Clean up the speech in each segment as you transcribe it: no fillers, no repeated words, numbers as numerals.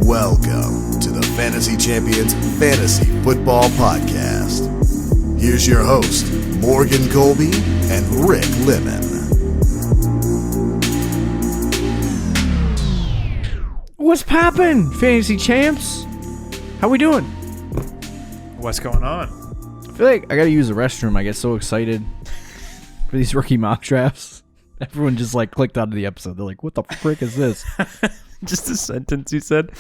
Welcome to the Fantasy Champions Fantasy Football Podcast. Here's your host, Morgan Colby and Rick Lemon. What's poppin', Fantasy Champs? How we doing? What's going on? I feel like I gotta use the restroom. I get so excited for these rookie mock drafts. Everyone just like clicked out of the episode. They're like, what the frick is this? Just a sentence you said.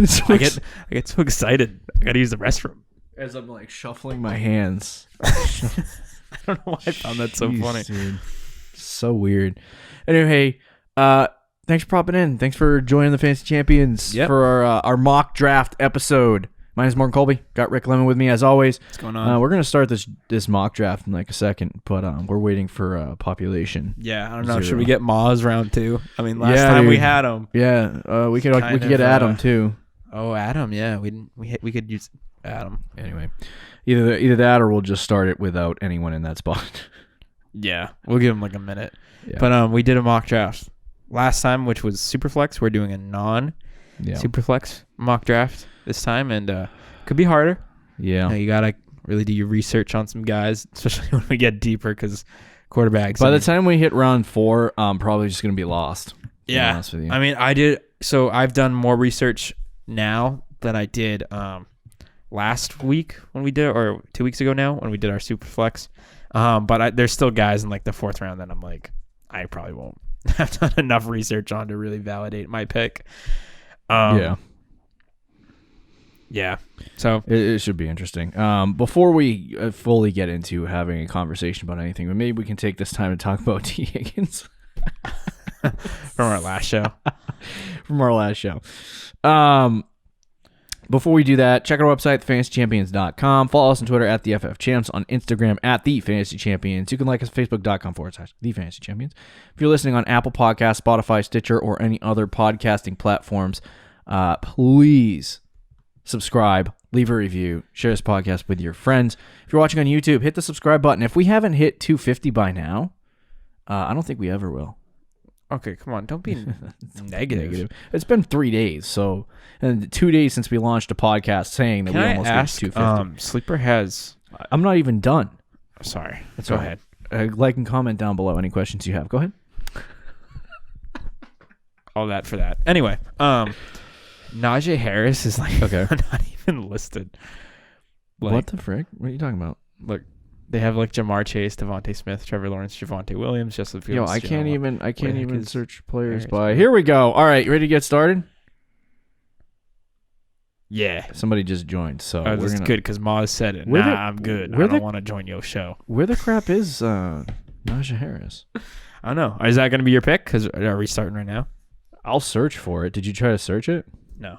So I get so excited. I gotta use the restroom. as I'm like shuffling my hands. I don't know why I found that so Jeez, funny. Dude. So weird. Anyway, thanks for popping in. Thanks for joining the Fantasy Champions for our mock draft episode. My name is Morgan Colby. Got Rick Lemon with me as always. What's going on? We're gonna start this mock draft in like a second, but we're waiting for population. Yeah, I don't know. 0. Should we get Maz round 2? I mean, last time we had him. Yeah, we could get Adam too. Oh, Adam. Yeah, we could use Adam. Anyway, either that or we'll just start it without anyone in that spot. Yeah, we'll give him like a minute. Yeah. But we did a mock draft last time, which was Superflex. We're doing a non-Superflex mock draft this time, and could be harder. Yeah. You gotta really do your research on some guys, especially when we get deeper, because quarterbacks. By the time we hit round 4, I'm probably just gonna be lost. To be yeah, honest with you. I mean, I did. So I've done more research now than I did last week when we did, or 2 weeks ago now when we did our Superflex. But there's still guys in like the 4th round that I'm like, I probably won't have done enough research on to really validate my pick. Yeah. So it should be interesting. Before we fully get into having a conversation about anything, but maybe we can take this time to talk about T. Higgins from our last show. Before we do that, check our website, thefantasychampions.com. Follow us on Twitter at the FFChamps, on Instagram at the Fantasy Champions. You can like us at facebook.com/the Fantasy Champions. If you're listening on Apple Podcasts, Spotify, Stitcher, or any other podcasting platforms, please subscribe, leave a review, share this podcast with your friends. If you're watching on YouTube, hit the subscribe button. If we haven't hit 250 by now, I don't think we ever will. Okay, come on. Don't be negative. It's been 3 days, and 2 days since we launched a podcast saying that we almost reached 250. Sleeper has... I'm not even done. Sorry. Go ahead. Like and comment down below any questions you have. Go ahead. All that for that. Anyway, Najee Harris is like okay. not even listed. Like, what the frick? What are you talking about? Look, they have like Jamar Chase, Devontae Smith, Trevor Lawrence, Javonte Williams, Justin Fields. Yo, I can't even search players Harris by. Here we go. All right, you ready to get started? Yeah. Somebody just joined, so this is good because Maz said it. I'm good. I don't want to join your show. Where the crap is Najee Harris? I don't know. Is that going to be your pick? Because are we starting right now? I'll search for it. Did you try to search it? No.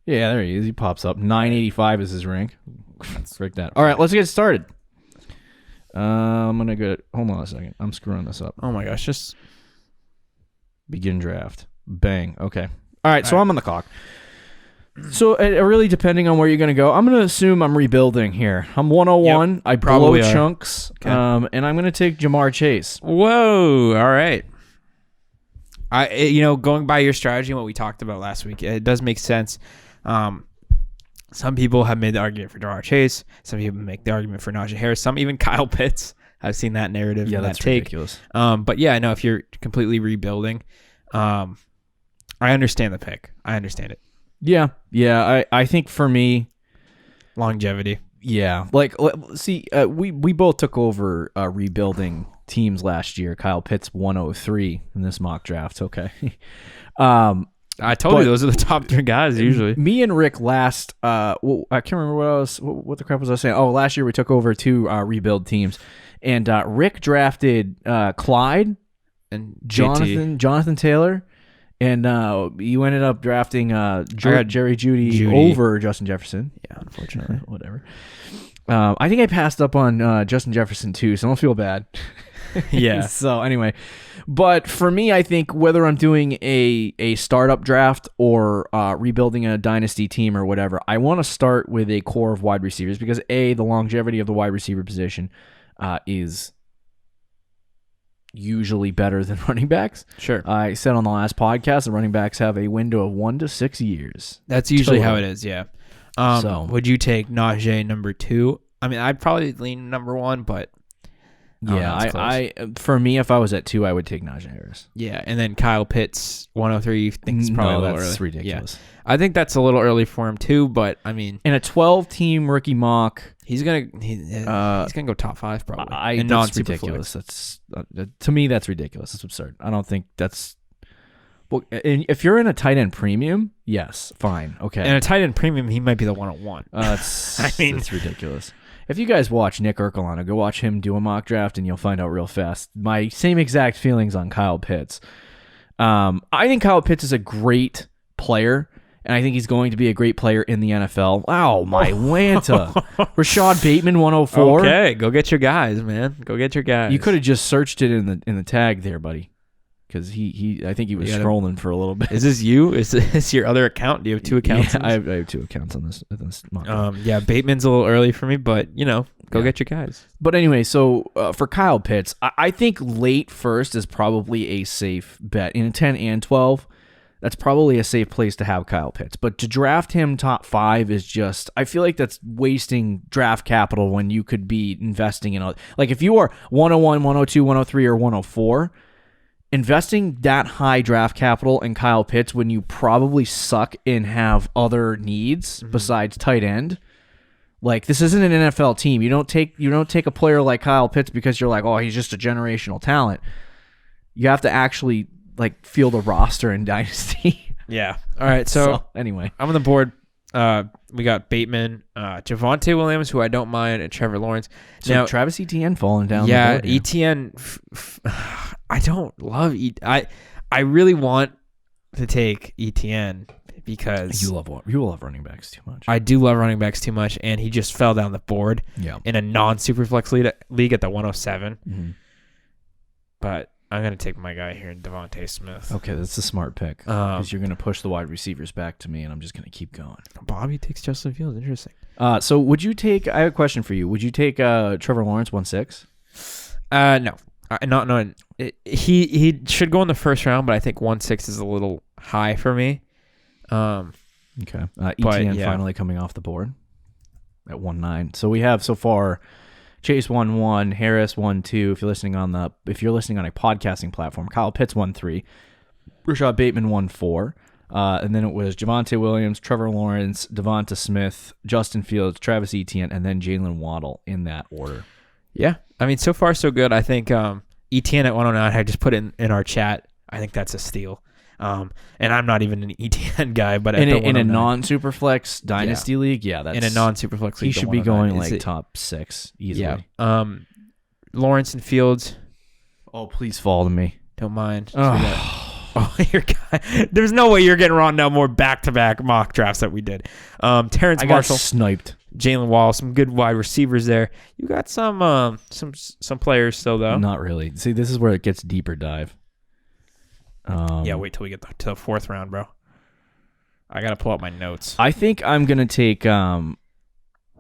Yeah, there he is. He pops up. 985 is his rank. Frick that. All right, let's get started. I'm going to go... Hold on a second. I'm screwing this up. Oh, my gosh. Just... Begin draft. Bang. Okay. All right, so I'm on the clock. So, really depending on where you're going to go, I'm going to assume I'm rebuilding here. I'm 101. Yep, I blow chunks. Okay. And I'm going to take Jamar Chase. Whoa. All right. Going by your strategy and what we talked about last week, it does make sense. Some people have made the argument for Jamar Chase. Some people make the argument for Najee Harris. Some even Kyle Pitts. I've seen that narrative. Yeah, and that's that take. Ridiculous. But yeah, I know if you're completely rebuilding, I understand the pick. I understand it. Yeah. I think for me, longevity. Yeah, like see, we both took over rebuilding teams last year. Kyle Pitts 103 in this mock draft. Okay. I told you those are the top 3 guys usually. Me and Rick last. I can't remember what the crap was I saying. Oh, last year we took over 2 rebuild teams, and Rick drafted Clyde and Jonathan Taylor, and you ended up drafting Jerry Jeudy over Justin Jefferson. Yeah, unfortunately, whatever. I think I passed up on Justin Jefferson too, so don't feel bad. Yeah. So anyway, but for me, I think whether I'm doing a startup draft or rebuilding a dynasty team or whatever, I want to start with a core of wide receivers because the longevity of the wide receiver position is usually better than running backs. Sure. I said on the last podcast the running backs have a window of 1 to 6 years. That's usually total. how it is, yeah. Would you take Najee number 2? I mean, I'd probably lean number 1, but I for me, if I was at 2, I would take Najee Harris. yeah. And then Kyle Pitts 103. You think it's probably a little that's early? ridiculous. Yeah. I think that's a little early for him too, but I mean, In a 12-team rookie mock, he's gonna go top 5 probably. And that's non-superflex. ridiculous. That's to me, that's ridiculous. That's absurd. I don't think that's. Well, if you're in a tight end premium, yes, fine, okay. And a tight end premium, he might be the 101. It's ridiculous. If you guys watch Nick Ercolano, go watch him do a mock draft, and you'll find out real fast my same exact feelings on Kyle Pitts. I think Kyle Pitts is a great player, and I think he's going to be a great player in the NFL. Wow, my Lanta. Rashad Bateman, 104. Okay, go get your guys, man. Go get your guys. You could have just searched it in the tag there, buddy, because I think he was scrolling for a little bit. Is this you? Is this your other account? Do you have 2 accounts? Yeah, I have 2 accounts on this mock draft. Yeah, Bateman's a little early for me, but go get your guys. But anyway, so for Kyle Pitts, I think late first is probably a safe bet. In 10 and 12, that's probably a safe place to have Kyle Pitts. But to draft him top 5 is just, I feel like that's wasting draft capital when you could be investing in, like if you are 101, 102, 103, or 104, investing that high draft capital in Kyle Pitts when you probably suck and have other needs besides tight end. Like, this isn't an NFL team. You don't take a player like Kyle Pitts because you're like, oh, he's just a generational talent. You have to actually like field a roster in Dynasty. Yeah. All right. So anyway, I'm on the board. We got Bateman, Javonte Williams, who I don't mind, and Trevor Lawrence. So now, Travis Etienne falling down. Yeah, the board, Etienne. I don't love I really want to take Etienne because you love running backs too much. I do love running backs too much, and he just fell down the board. Yeah. In a non-superflex league at the 107. Mm-hmm. But I'm gonna take my guy here, Devontae Smith. Okay, that's a smart pick because you're gonna push the wide receivers back to me, and I'm just gonna keep going. Bobby takes Justin Fields. Interesting. So would you take? I have a question for you. Would you take Trevor Lawrence 1-6? No. No. He should go in the first round, but I think 1-6 is a little high for me. Okay. Etienne finally coming off the board at 1-9. So we have so far Chase 1-1, Harris 1-2. If you're listening on a podcasting platform, Kyle Pitts 1-3, Rashad Bateman 1-4, and then it was Javonte Williams, Trevor Lawrence, Devonta Smith, Justin Fields, Travis Etienne, and then Jalen Waddle in that order. Yeah, I mean, so far so good. I think Etienne at 109. I just put it in our chat. I think that's a steal. And I'm not even an Etienne guy, but in a non-superflex dynasty league, that's in a non-superflex league, he should be going like top 6 easily. Yeah. Lawrence and Fields. Oh, please fall to me. Don't mind. Your guy. There's no way you're getting Rondell Moore back-to-back mock drafts that we did. Terrence Marshall, sniped. Jalen Wall, some good wide receivers there. You got some players still though. Not really. See, this is where it gets deeper dive. Wait till we get to the 4th round, bro. I gotta pull up my notes. I think I'm gonna take.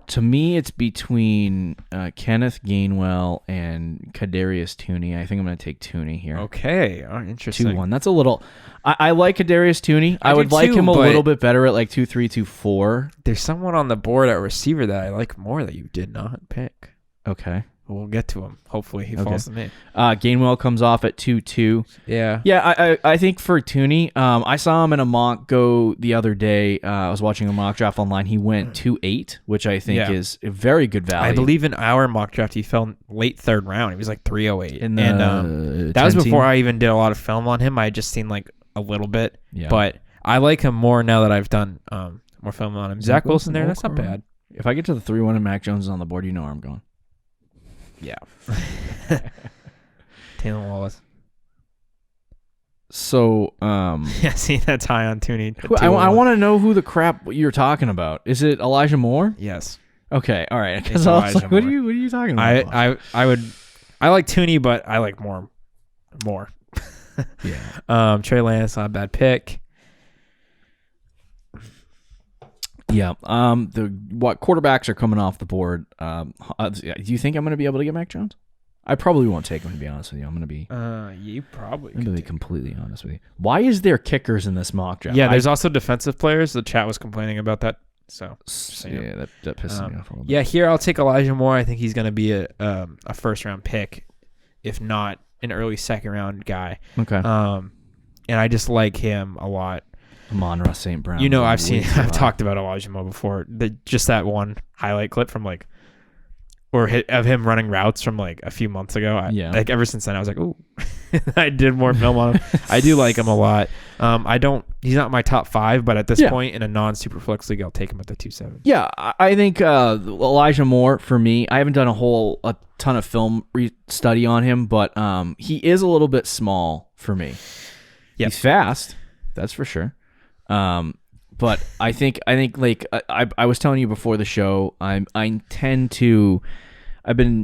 To me, it's between Kenneth Gainwell and Kadarius Toney. I think I'm gonna take Toney here. Okay, interesting. 2-1. That's a little. I like Kadarius Toney. I would like him a little bit better at like 2-3, 2-4. There's someone on the board at receiver that I like more that you did not pick. Okay. We'll get to him. Hopefully he falls to me. Gainwell comes off at 2-2. Yeah. Yeah, I think for Toney, I saw him in a mock go the other day. I was watching a mock draft online. He went 2-8, which I think is a very good value. I believe in our mock draft he fell late 3rd round. He was like 308. And that was before I even did a lot of film on him. I had just seen like a little bit. Yeah. But I like him more now that I've done more film on him. Zach Wilson there, that's not bad. If I get to the 3-1 and Mac Jones is on the board, you know where I'm going. Yeah. Taylor Wallace. So, see, that's high on Toney. I want to know who the crap you're talking about. Is it Elijah Moore? Yes. Okay, all right. Because I was like, what are you talking about? I like Toney, but I like Moore. Yeah. Trey Lance, not a bad pick. Yeah. What quarterbacks are coming off the board? Do you think I'm going to be able to get Mac Jones? I probably won't take him, to be honest with you. I'm going to be you probably I'm going to be completely honest with you. Why is there kickers in this mock draft? Yeah, there's also defensive players. The chat was complaining about that. So yeah, that pisses me off a little bit. Yeah, here I'll take Elijah Moore. I think he's going to be a first round pick, if not an early second round guy. Okay. And I just like him a lot. Amon-Ra St. Brown. I've talked about Elijah Moore before. Just that one highlight clip from of him running routes from like a few months ago. Like ever since then, I was like, ooh, I did more film on him. I do like him a lot. He's not my top 5, but at this point in a non-superflex league, I'll take him at the 2-7. Yeah, I think Elijah Moore, for me, I haven't done a ton of film study on him, but he is a little bit small for me. Yep. He's fast, that's for sure. But I think like I was telling you before the show, I've been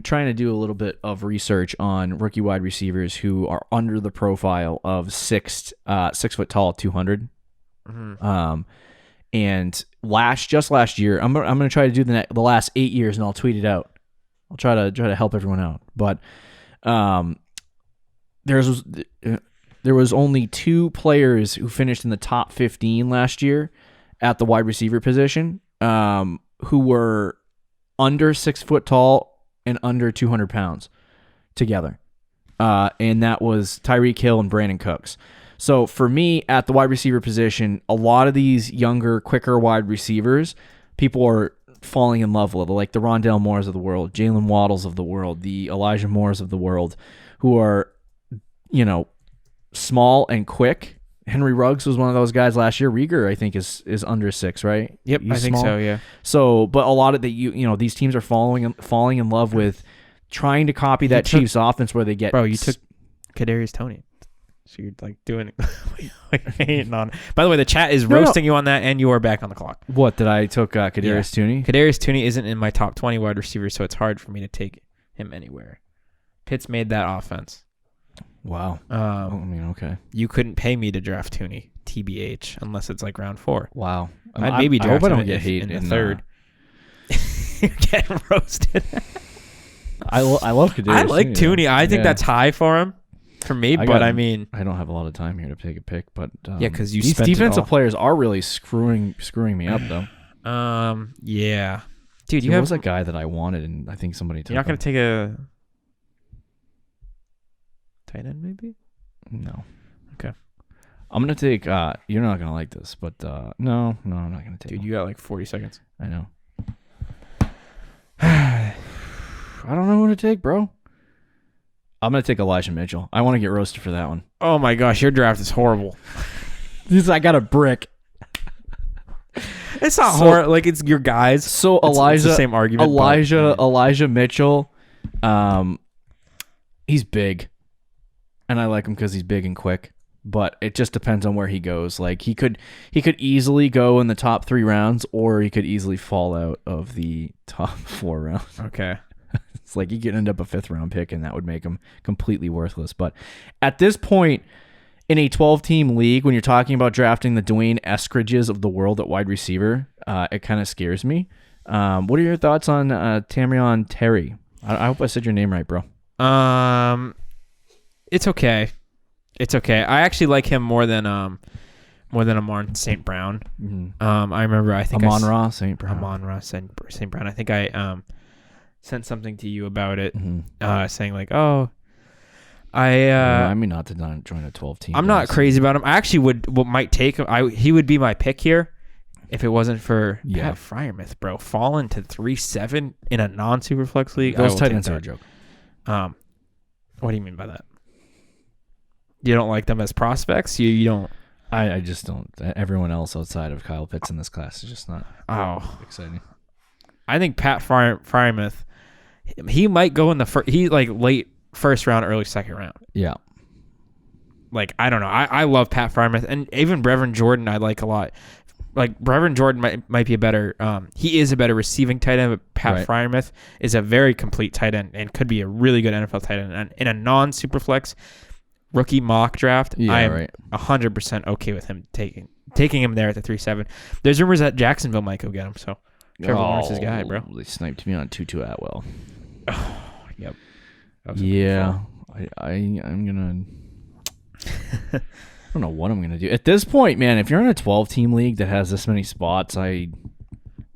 trying to do a little bit of research on rookie wide receivers who are under the profile of 6 foot tall, 200. Mm-hmm. And last year, I'm gonna try to do the last 8 years, and I'll tweet it out. I'll try to help everyone out. But there was only 2 players who finished in the top 15 last year at the wide receiver position, who were under 6 foot tall and under 200 pounds together. And that was Tyreek Hill and Brandon Cooks. So for me, at the wide receiver position, a lot of these younger, quicker wide receivers, people are falling in love with, like the Rondale Moores of the world, Jalen Waddles of the world, the Elijah Moores of the world, who are, small and quick. Henry Ruggs was one of those guys last year. Rieger, I think, is under 6, right? Yep, I think so. Yeah. So, but a lot of these teams are falling in love with trying to copy that Chiefs offense where they get. Bro, you took Kadarius Toney, so you're like doing hating on. By the way, the chat is roasting you on that, and you are back on the clock. What did I took Kadarius Toney? Kadarius Toney isn't in my top 20 wide receivers, so it's hard for me to take him anywhere. Pitts made that offense. Wow. Okay. You couldn't pay me to draft Toney, TBH, unless it's like round 4. Wow. I'd maybe draft him in the third. You're getting roasted. I love Kadarius. I like Toney. I think that's high for him, for me. I don't have a lot of time here to take a pick, but because these defensive players are really screwing me up, though. Yeah, dude. There was a guy that I wanted, and I think somebody took. You're not gonna take a tight end, maybe? No. Okay. I'm gonna take. You're not gonna like this, but no, I'm not gonna take. Dude, you got like 40 seconds. I know. I don't know who to take, bro. I'm gonna take Elijah Mitchell. I want to get roasted for that one. Oh my gosh, your draft is horrible. I got a brick. It's not horrible. Like, it's your guys. So Elijah, it's the same argument. Elijah Mitchell, he's big. And I like him because he's big and quick, but it just depends on where he goes. Like he could easily go in the top 3 rounds, or he could easily fall out of the top 4 rounds. Okay, it's like he could end up a 5th round pick, and that would make him completely worthless. But at this point in a 12-team league, when you're talking about drafting the Dwayne Eskridges of the world at wide receiver, it kind of scares me. What are your thoughts on Tamrion Terry? I hope I said your name right, bro. It's okay. I actually like him more than Amon St. Brown. Mm-hmm. I remember. I think Amon-Ra St. Brown. Amon-Ra St. Brown. I think I sent something to you about it, saying like, I mean, not to join a 12 team. I'm not crazy about him. I actually might take him. He would be my pick here if it wasn't for Pat Freiermuth, bro. Falling to 3-7 in a non-superflex league. Those tight ends are a joke. What do you mean by that? You don't like them as prospects? You don't? I just don't. Everyone else outside of Kyle Pitts in this class is just not exciting. I think Pat Freiermuth, he might go in the late first round, early second round. Yeah. Like, I don't know. I love Pat Freiermuth, and even Brevin Jordan I like a lot. Like, Brevin Jordan might be a better he is a better receiving tight end, but Pat Freiermuth is a very complete tight end and could be a really good NFL tight end. And in a non-superflex rookie mock draft, I'm 100% okay with him taking him there at the 3-7. There's rumors that Jacksonville might go get him, so Trevor Lawrence's guy, bro. They sniped me on Tutu Atwell. Oh, yep. Yeah, I'm gonna. I don't know what I'm gonna do at this point, man. If you're in a 12-team league that has this many spots, I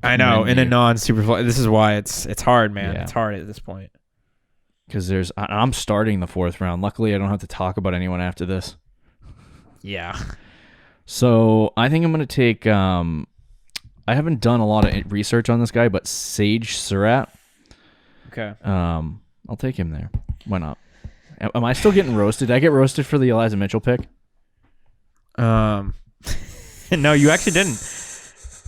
know in a non-superflex. This is why it's hard, man. Yeah. It's hard at this point. Because I'm starting the 4th round. Luckily, I don't have to talk about anyone after this. Yeah. So I think I'm gonna take. I haven't done a lot of research on this guy, but Sage Surratt. Okay. I'll take him there. Why not? Am I still getting roasted? Did I get roasted for the Elijah Mitchell pick? No, you actually didn't.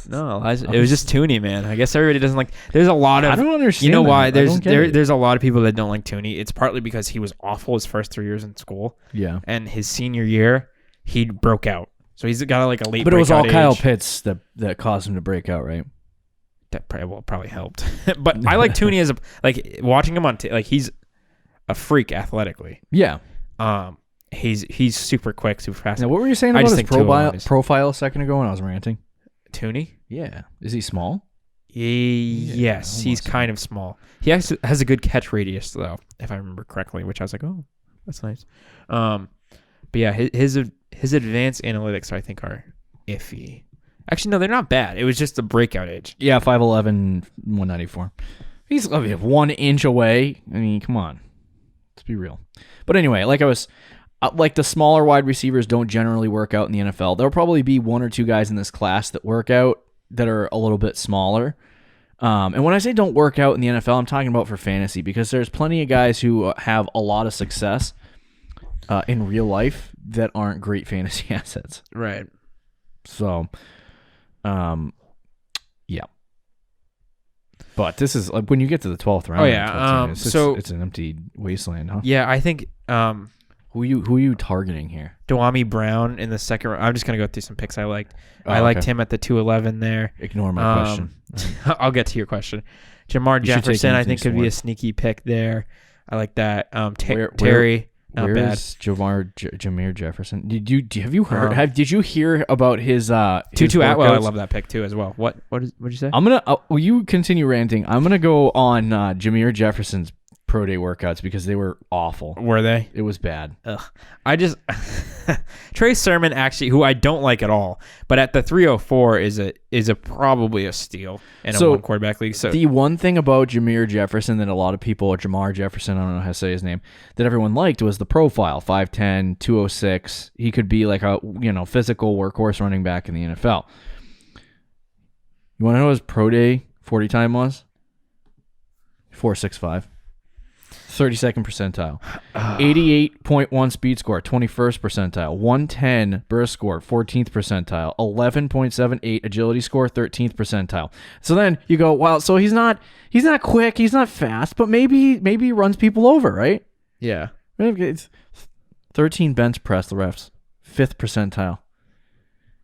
No, Elijah, it was just Tooney, man. I guess everybody doesn't like. There's a lot of. I don't understand. You know why? That. There's a lot of people that don't like Tooney. It's partly because he was awful his first 3 years in school. Yeah. And his senior year, he broke out. So he's got like a late. But it was all Kyle age. Pitts that caused him to break out, right? That probably helped. But I like Tooney as a watching him on he's a freak athletically. Yeah. He's super quick, super fast. Now, what were you saying about his profile a second ago when I was ranting? Tooney? Yeah. Is he small? Yes, he's kind of small. He actually has a good catch radius, though, if I remember correctly, which I was like, oh, that's nice. But yeah, his advanced analytics, I think, are iffy. Actually, no, they're not bad. It was just the breakout age. Yeah, 5'11", 194. He's 1 inch away. I mean, come on. Let's be real. But anyway, like the smaller wide receivers don't generally work out in the NFL. There'll probably be 1 or 2 guys in this class that work out that are a little bit smaller. And when I say don't work out in the NFL, I'm talking about for fantasy, because there's plenty of guys who have a lot of success in real life that aren't great fantasy assets. Right. So, yeah. But this is like when you get to the 12th round. Oh yeah. It's an empty wasteland, huh? Yeah, I think. Who are you targeting here? Dwami Brown in the second round. I'm just gonna go through some picks I liked. I liked him at the 211 there. Ignore my question. I'll get to your question. Jamar Jefferson, I think, could be a sneaky pick there. I like that. Terry. Not where bad. is Jameer Jefferson? Have you heard? Did you hear about his Tutu workouts? Atwell? I love that pick too as well. What'd you say? I'm gonna. Will you continue ranting? I'm gonna go on Jameer Jefferson's pro day workouts because they were awful. Were they? It was bad. Ugh. I just Trey Sermon, actually, who I don't like at all, but at the 304 is probably a steal in a one quarterback league. So the one thing about Jameer Jefferson that a lot of people, or Jamar Jefferson, I don't know how to say his name, that everyone liked was the profile, 5'10", 206. He could be like a physical workhorse running back in the NFL. You want to know what his pro day 40 time was? 4.65. 32nd percentile. 88.1 speed score, 21st percentile. 110 burst score, 14th percentile. 11.78 agility score, 13th percentile. So then you go, wow, so he's not quick, he's not fast, but maybe he runs people over, right? yeah. It's 13 bench press, the refs. 5th percentile.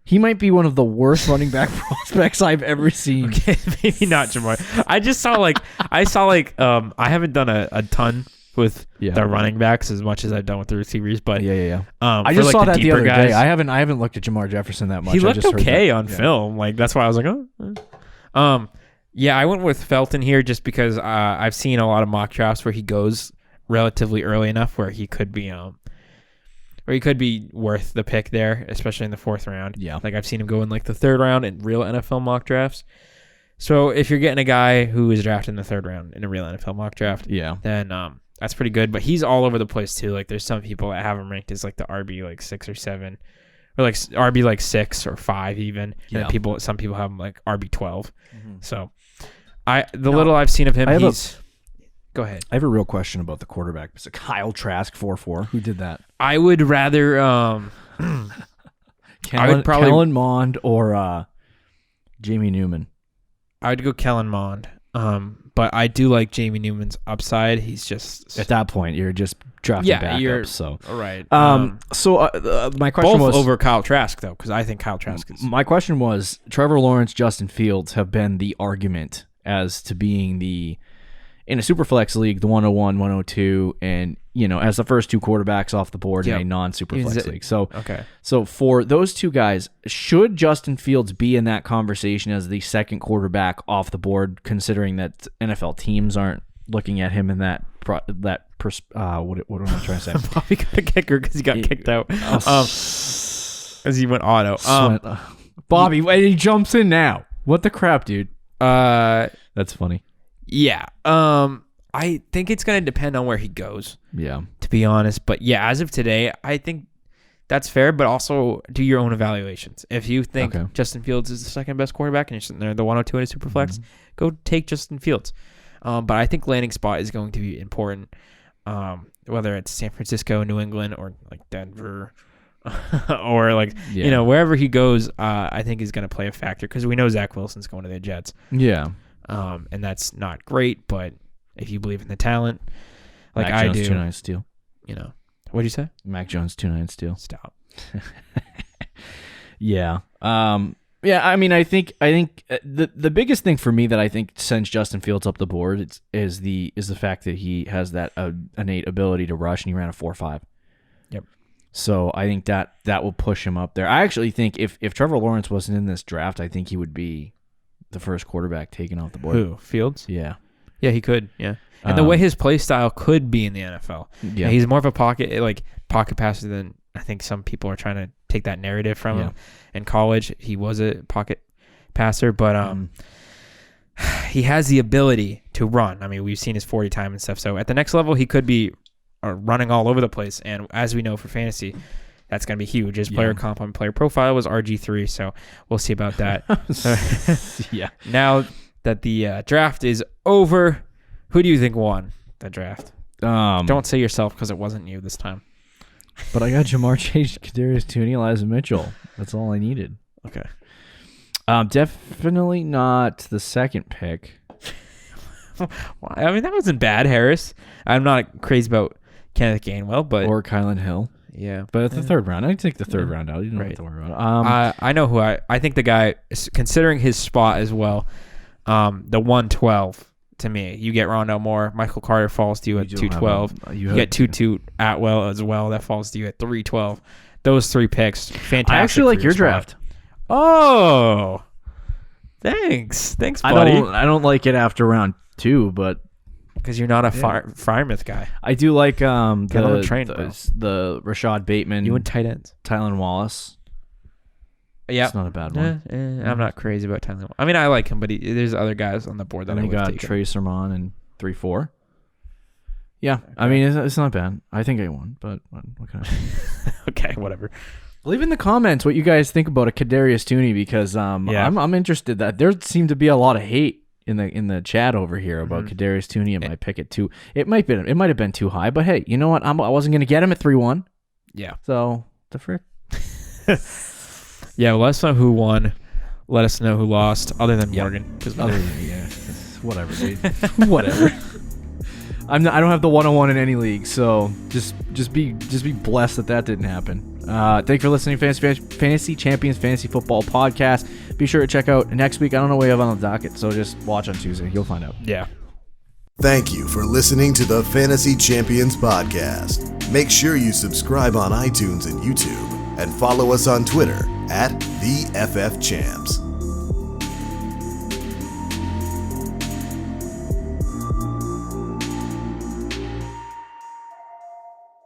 He might be one of the worst running back prospects I've ever seen. Okay, maybe not Jamar. I haven't done a ton with the running backs as much as I've done with the receivers, but yeah. I just saw that the other day. I haven't looked at Jamar Jefferson that much. He looked okay on film. Like that's why I was like, oh. Yeah, I went with Felton here just because I've seen a lot of mock drafts where he goes relatively early enough where he could be worth the pick there, especially in the 4th round. Yeah. Like I've seen him go in like the 3rd round in real NFL mock drafts. So if you're getting a guy who is drafted in the 3rd round in a real NFL mock draft, then that's pretty good. But he's all over the place too. Like there's some people that have him ranked as like the RB like 6 or 7, or like RB like 6 or 5 even. Yeah. And some people have him like RB 12. Mm-hmm. So little I've seen of him, Go ahaid. I have a real question about the quarterback. It's a Kyle Trask 4.4. Who did that? I would rather Kellen Mond or Jamie Newman. I would go Kellen Mond. But I do like Jamie Newman's upside. He's just at that point you're just drafting backups. So right. My question was over Kyle Trask though, because I think Kyle Trask is. My question was Trevor Lawrence, Justin Fields have been the argument as to being in a superflex league, the 101, 102, and as the first 2 quarterbacks off the board in a non-superflex league. So for those 2 guys, should Justin Fields be in that conversation as the second quarterback off the board, considering that NFL teams aren't looking at him in that what am I trying to say? Bobby got a kicker because he got kicked out. As he went auto. Bobby, he jumps in now. What the crap, dude? That's funny. Yeah. I think it's going to depend on where he goes. Yeah. To be honest. But yeah, as of today, I think that's fair, but also do your own evaluations. If you think Justin Fields is the second best quarterback and you're sitting there the 102 in a super flex, go take Justin Fields. But I think landing spot is going to be important, whether it's San Francisco, New England, or like Denver, or like, wherever he goes, I think is going to play a factor because we know Zach Wilson's going to the Jets. Yeah. And that's not great, but if you believe in the talent, like Mac I Jones, do, 2-9 steal. What'd you say? Mac Jones 2-9 steal. Stop. Yeah. Yeah. I mean, I think the biggest thing for me that I think sends Justin Fields up the board is the fact that he has that innate ability to rush, and he ran a 4.5. Yep. So I think that will push him up there. I actually think if Trevor Lawrence wasn't in this draft, I think he would be the first quarterback taken off the board. Who? Fields? Yeah. Yeah, he could. Yeah. And the way his play style could be in the NFL. Yeah. He's more of a pocket passer than I think some people are trying to take that narrative from him. In college, he was a pocket passer, but he has the ability to run. I mean, we've seen his 40 time and stuff. So at the next level, he could be running all over the place. And as we know for fantasy, that's going to be huge. His player comp on player profile was RG3, so we'll see about that. Yeah. Now that the draft is over, who do you think won the draft? Don't say yourself because it wasn't you this time. But I got Jamar Chase, Kadarius Toney, Elijah Mitchell. That's all I needed. Okay. Definitely not the second pick. I mean, that wasn't bad, Harris. I'm not crazy about Kenneth Gainwell, but or Kylan Hill. Yeah. But at the third round, I'd take the third round out. You don't have to worry about it. I know who I think the guy, considering his spot as well, the 112 to me. You get Rondale Moore. Michael Carter falls to you at 212. You get Tutu Atwell as well. That falls to you at 312. Those three picks, fantastic. I actually like your draft. Oh, thanks, buddy. I don't like it after round 2, but because you're not a Frymouth guy. I do like the Rashad Bateman. You and tight ends, Tylan Wallace. Yeah, it's not a bad one. I'm not crazy about Tylan. I mean, I like him, but there's other guys on the board that I would got Trey Sermon and 3-4. Yeah, okay. I mean, it's not bad. I think I won, but what can I say? Okay, whatever. Leave in the comments what you guys think about a Kadarius Toney because I'm interested. That there seemed to be a lot of hate in the chat over here about Kadarius Toney and my pick at 2. It might have been too high, but hey, you know what? I wasn't gonna get him at 3-1. Yeah. So the frick. Yeah, well, let us know who won. Let us know who lost, other than Morgan. Whatever, dude. Whatever. I don't have the 101 in any league, so just be blessed that didn't happen. Thank you for listening, Fantasy Champions Fantasy Football Podcast. Be sure to check out next week. I don't know what we have on the docket, so just watch on Tuesday. You'll find out. Yeah. Thank you for listening to the Fantasy Champions Podcast. Make sure you subscribe on iTunes and YouTube, and follow us on Twitter @TheFFChamps.